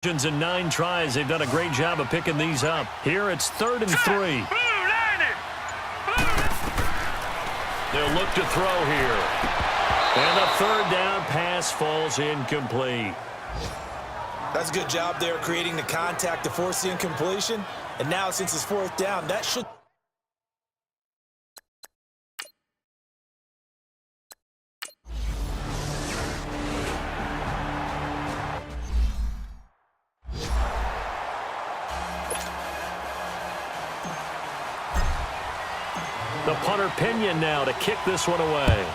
In 9 tries, they've done a great job of picking these up. Here it's 3rd and 3. They'll look to throw here. And the 3rd down pass falls incomplete. That's a good job there creating the contact to force the incompletion. And now since it's 4th down, that should... The punter Pinion now to kick this one away.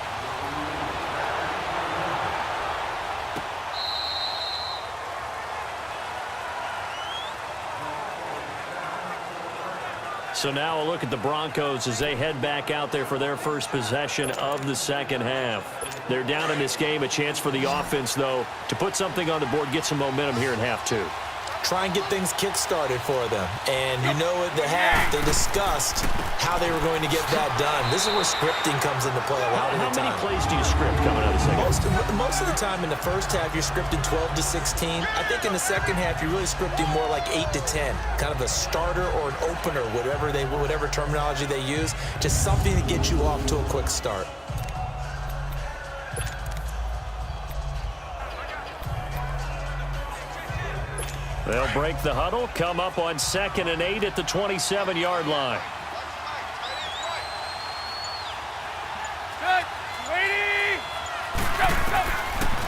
So now a look at the Broncos as they head back out there for their first possession of the second half. They're down in this game. A chance for the offense, though, to put something on the board, get some momentum here in half 2. Try and get things kick-started for them. And you know at the half, they discussed how they were going to get that done. This is where scripting comes into play a lot of the time. How many plays do you script coming out of the second half? Most of the time in the first half, you're scripting 12 to 16. I think in the second half, you're really scripting more like 8 to 10. Kind of a starter or an opener, whatever terminology they use. Just something to get you off to a quick start. They'll break the huddle, come up on 2nd and 8 at the 27-yard line.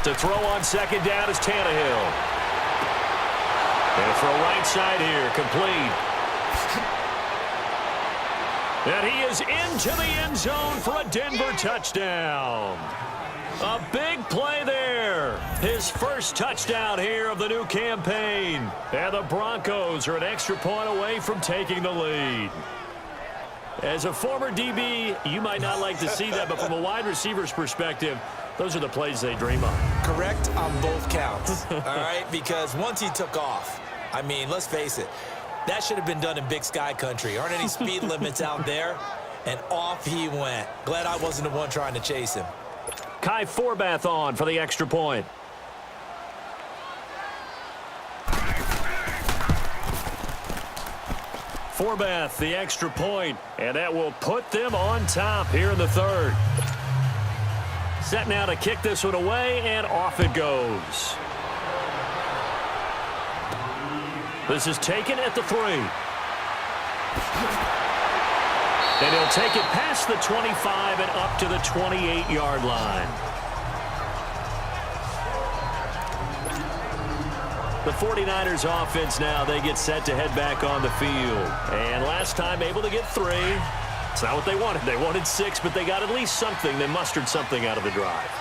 To throw on 2nd down is Tannehill. And throw right side here, complete. And he is into the end zone for a Denver touchdown. A big play there. His first touchdown here of the new campaign. And the Broncos are an extra point away from taking the lead. As a former DB, you might not like to see that, but from a wide receiver's perspective, those are the plays they dream of. Correct on both counts, all right? Because once he took off, I mean, let's face it, that should have been done in Big Sky country. Aren't any speed limits out there? And off he went. Glad I wasn't the one trying to chase him. Kai Forbath on for the extra point. Forbath, the extra point, and that will put them on top here in the 3rd. Set now to kick this one away, and off it goes. This is taken at the 3. And he'll take it past the 25 and up to the 28-yard line. The 49ers offense now, they get set to head back on the field. And last time able to get 3. It's not what they wanted. They wanted 6, but they got at least something. They mustered something out of the drive.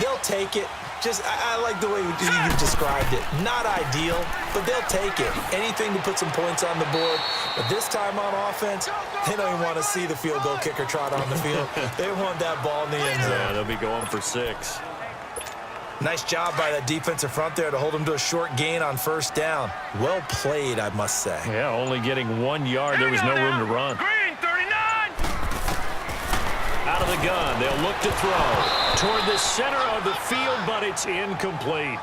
They'll take it. I like the way you described it. Not ideal, but they'll take it. Anything to put some points on the board. But this time on offense, they don't even want to see the field goal kicker trot on the field. They want that ball in the end zone. Yeah, they'll be going for 6. Nice job by that defensive front there to hold him to a short gain on 1st down. Well played, I must say. Yeah, only getting 1 yard. There was no room to run. Green, 39! Out of the gun, they'll look to throw toward the center of the field, but it's incomplete.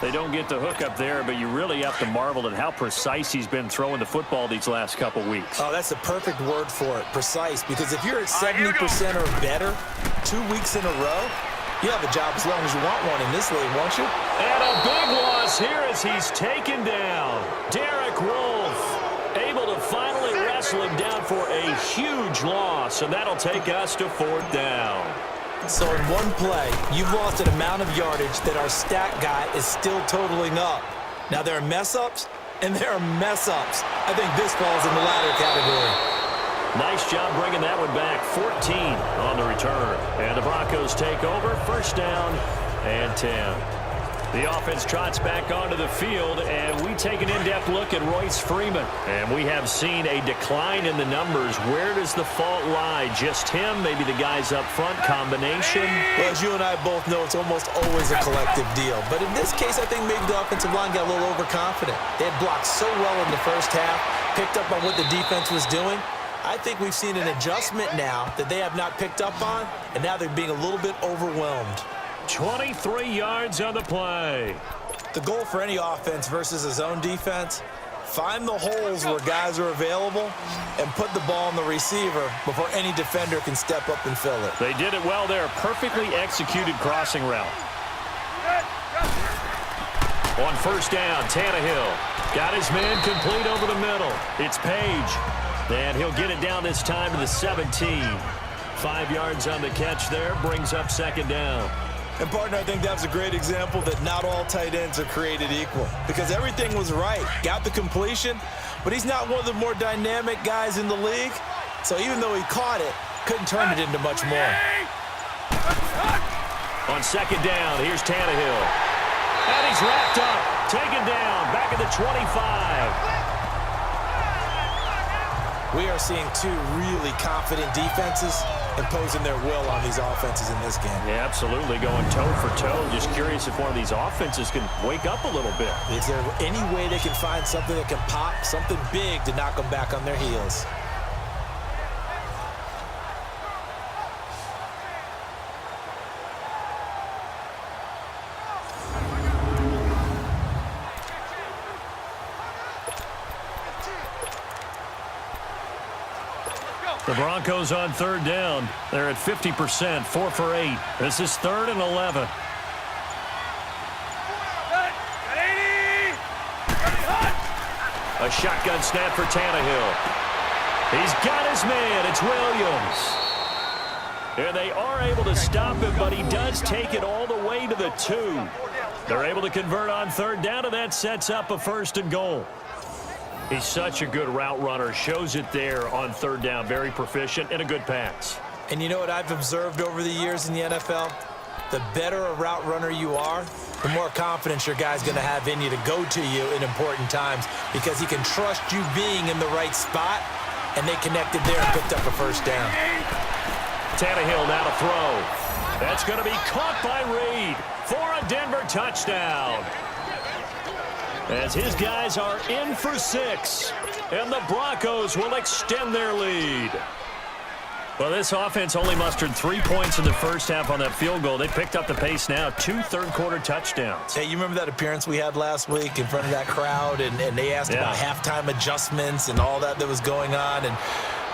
They don't get the hook up there, but you really have to marvel at how precise he's been throwing the football these last couple weeks. Oh, that's the perfect word for it, precise, because if you're at 70% or better 2 weeks in a row, you have a job as long as you want one in this league, won't you? And a big loss here as he's taken down. Derek Wolfe able to finally wrestle him down for a huge loss, and that'll take us to 4th down. So in one play, you've lost an amount of yardage that our stat guy is still totaling up. Now, there are mess-ups, and there are mess-ups. I think this falls in the latter category. Nice job bringing that one back. 14 on the return. And the Broncos take over. 1st down and 10. The offense trots back onto the field, and we take an in-depth look at Royce Freeman. And we have seen a decline in the numbers. Where does the fault lie? Just him? Maybe the guys up front? Combination? Well, as you and I both know, it's almost always a collective deal. But in this case, I think maybe the offensive line got a little overconfident. They had blocked so well in the first half, picked up on what the defense was doing. I think we've seen an adjustment now that they have not picked up on, and now they're being a little bit overwhelmed. 23 yards on the play. The goal for any offense versus a zone defense, find the holes where guys are available and put the ball on the receiver before any defender can step up and fill it. They did it well there. Perfectly executed crossing route. On first down, Tannehill got his man complete over the middle. It's Page. And he'll get it down this time to the 17. 5 yards on the catch there, brings up second down. And, partner, I think that's a great example that not all tight ends are created equal because everything was right. Got the completion, but he's not one of the more dynamic guys in the league. So even though he caught it, couldn't turn it into much more. On second down, here's Tannehill. And he's wrapped up, taken down, back at the 25. We are seeing two really confident defenses imposing their will on these offenses in this game. Yeah, absolutely, going toe for toe. Just curious if one of these offenses can wake up a little bit. Is there any way they can find something that can pop, something big to knock them back on their heels? The Broncos on third down. They're at 50%, 4 for 8. This is 3rd and 11. A shotgun snap for Tannehill. He's got his man. It's Williams. And they are able to stop him, but he does take it all the way to the 2. They're able to convert on third down, and that sets up a 1st and goal. He's such a good route runner. Shows it there on third down. Very proficient and a good pass. And you know what I've observed over the years in the NFL? The better a route runner you are, the more confidence your guy's going to have in you to go to you in important times because he can trust you being in the right spot, and they connected there and picked up a 1st down. Tannehill now to throw. That's going to be caught by Reed for a Denver touchdown. As his guys are in for 6, and the Broncos will extend their lead. Well, this offense only mustered 3 points in the first half on that field goal. They picked up the pace now, 2 third-quarter touchdowns. Hey, you remember that appearance we had last week in front of that crowd, and they asked about halftime adjustments and all that was going on, and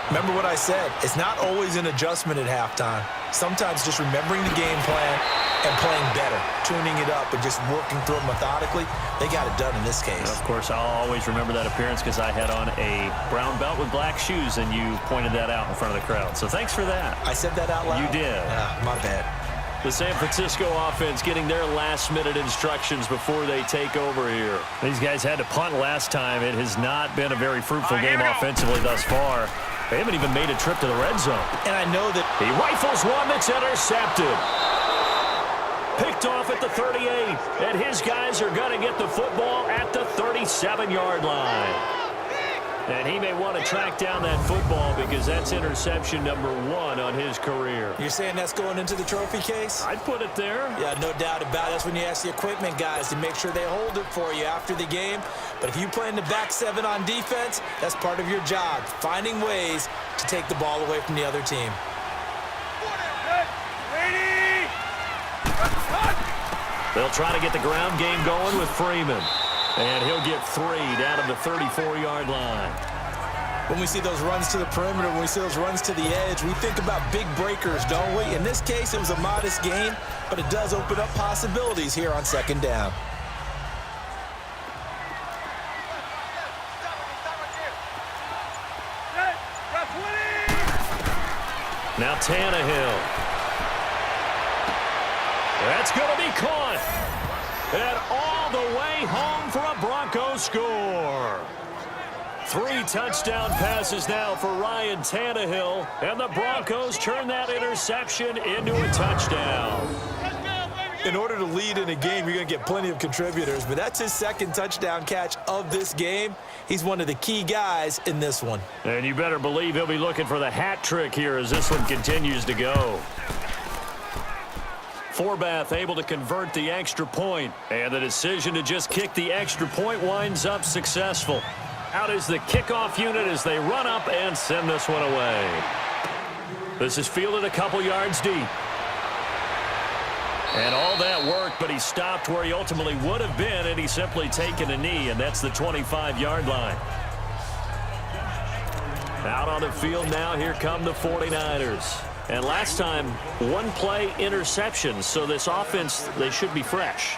remember what I said. It's not always an adjustment at halftime. Sometimes just remembering the game plan and playing better, tuning it up and just working through it methodically. They got it done in this case. And of course, I'll always remember that appearance because I had on a brown belt with black shoes, and you pointed that out in front of the crowd. So thanks for that. I said that out loud? You did. My bad. The San Francisco offense getting their last-minute instructions before they take over here. These guys had to punt last time. It has not been a very fruitful game offensively thus far. They haven't even made a trip to the red zone. And I know that he rifles one that's intercepted. Picked off at the 38. And his guys are going to get the football at the 37-yard line. And he may want to track down that football because that's interception number 1 on his career. You're saying that's going into the trophy case? I'd put it there. Yeah, no doubt about it. That's when you ask the equipment guys to make sure they hold it for you after the game. But if you play in the back 7 on defense, that's part of your job, finding ways to take the ball away from the other team. They'll try to get the ground game going with Freeman. And he'll get 3 down to the 34-yard line. When we see those runs to the perimeter, when we see those runs to the edge, we think about big breakers, don't we? In this case, it was a modest gain, but it does open up possibilities here on second down. Now Tannehill. That's going to be caught. And all the way home for a Broncos score. 3 touchdown passes now for Ryan Tannehill. And the Broncos turn that interception into a touchdown. In order to lead in a game, you're going to get plenty of contributors, but that's his 2nd touchdown catch of this game. He's one of the key guys in this one. And you better believe he'll be looking for the hat trick here as this one continues to go. Forbath able to convert the extra point, and the decision to just kick the extra point winds up successful. Out is the kickoff unit as they run up and send this one away. This is fielded a couple yards deep. And all that work, but he stopped where he ultimately would have been, and he's simply taken a knee, and that's the 25-yard line. Out on the field now, here come the 49ers. And last time, one-play interception, so this offense, they should be fresh.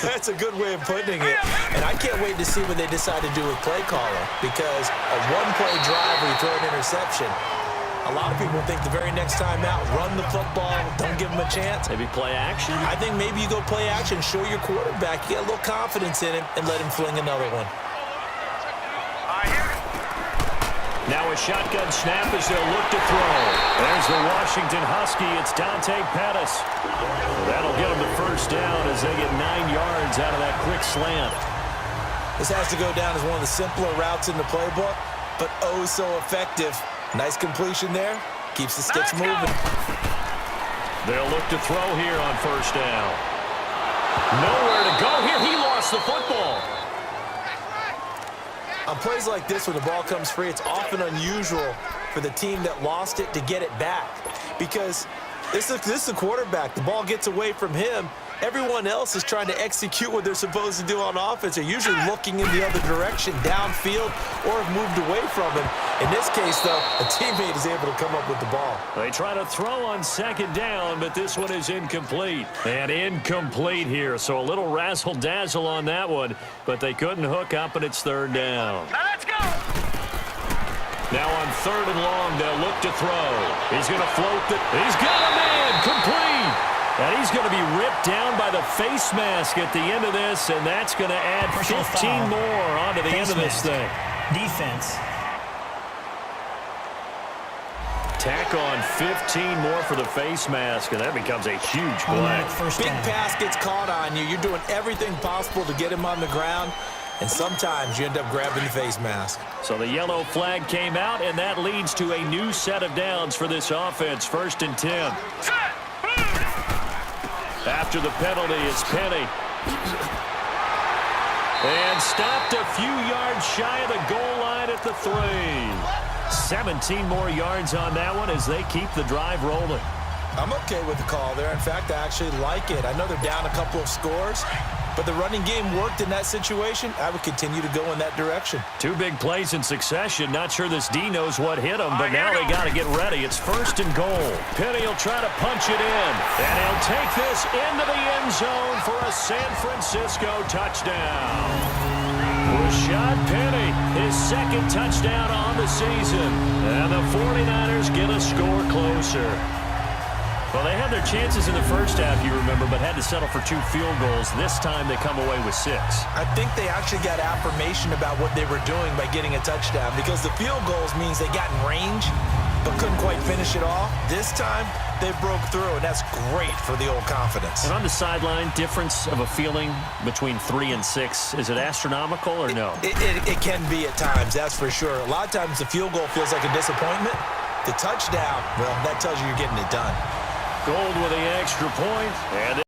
That's a good way of putting it. And I can't wait to see what they decide to do with play caller, because a one-play drive where you throw an interception, a lot of people think the very next time out, run the football, don't give them a chance. Maybe play action? I think maybe you go play action, show your quarterback, you get a little confidence in him, and let him fling another one. Now a shotgun snap as they'll look to throw. There's the Washington Husky. It's Dante Pettis. That'll get him the first down as they get 9 yards out of that quick slant. This has to go down as one of the simpler routes in the playbook, but oh so effective. Nice completion there. Keeps the sticks moving. They'll look to throw here on first down. Nowhere to go here. He lost the football. On plays like this, when the ball comes free, it's often unusual for the team that lost it to get it back, because this is the quarterback. The ball gets away from him. Everyone else is trying to execute what they're supposed to do on offense. They're usually looking in the other direction, downfield, or have moved away from him. In this case, though, a teammate is able to come up with the ball. They try to throw on second down, but this one is incomplete. And incomplete here, so a little razzle-dazzle on that one, but they couldn't hook up, and it's third down. Now let's go! Now on third and long, they'll look to throw. He's going to float the... He's got a man! Complete! And he's going to be ripped down by the face mask at the end of this, and that's going to add 15 more onto the end of this thing. Defense. Tack on 15 more for the face mask, and that becomes a huge play. Big pass gets caught on you. You're doing everything possible to get him on the ground, and sometimes you end up grabbing the face mask. So the yellow flag came out, and that leads to a new set of downs for this offense. 1st and 10. After the penalty, it's Penny. And stopped a few yards shy of the goal line at the 3. 17 more yards on that one as they keep the drive rolling. I'm okay with the call there. In fact, I actually like it. I know they're down a couple of scores, but the running game worked in that situation. I would continue to go in that direction. 2 big plays in succession. Not sure this D knows what hit him, but now they got to get ready. It's 1st and goal. Penny will try to punch it in, and he'll take this into the end zone for a San Francisco touchdown. Rashad Penny, his 2nd touchdown on the season, and the 49ers get a score closer. Well, they had their chances in the first half, you remember, but had to settle for 2 field goals. This time they come away with 6. I think they actually got affirmation about what they were doing by getting a touchdown, because the field goals means they got in range but couldn't quite finish it off. This time, they broke through, and that's great for the old confidence. And on the sideline, difference of a feeling between 3 and 6, is it astronomical or no? It can be at times, that's for sure. A lot of times the field goal feels like a disappointment. The touchdown, well, that tells you you're getting it done. Gold with the extra point, and